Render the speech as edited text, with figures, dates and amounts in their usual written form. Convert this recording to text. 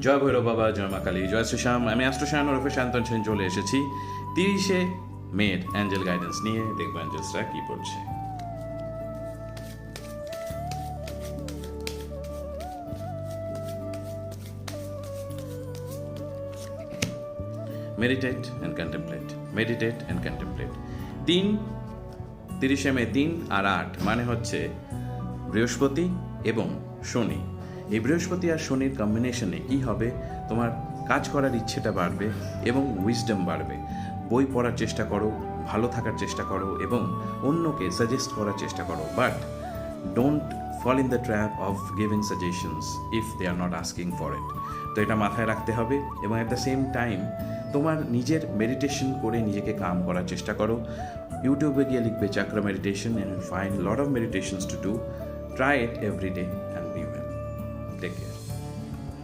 জয় ভৈরব বাবা, জয় মা কালী, জয় শ্রীশ্যাম। আমি অ্যাস্ট্রোশ্যান ওরফে শান্তন সেন চলে এসেছি 30শে মের অ্যাঞ্জেল গাইডেন্স নিয়ে। দেখবো অ্যাঞ্জেলসরা কি বলছে। Meditate and contemplate, meditate and contemplate. 30শে মে 3 আর 8 মানে হচ্ছে বৃহস্পতি এবং শনি। এই বৃহস্পতি আর শনির কম্বিনেশনে কি হবে, তোমার কাজ করার ইচ্ছেটা বাড়বে এবং উইজডম বাড়বে। বই পড়ার চেষ্টা করো, ভালো থাকার চেষ্টা করো এবং অন্যকে সাজেস্ট করার চেষ্টা করো, but don't fall in the trap of giving suggestions if they are not asking for it. তো এটা মাথায় রাখতে হবে এবং অ্যাট দ্য সেম টাইম তোমার নিজের মেডিটেশন করে নিজেকে কাম করার চেষ্টা করো। ইউটিউবে গিয়ে লিখবে চাক্রা meditation and you'll find a lot of meditations to do. Try it every day and be well. Take care.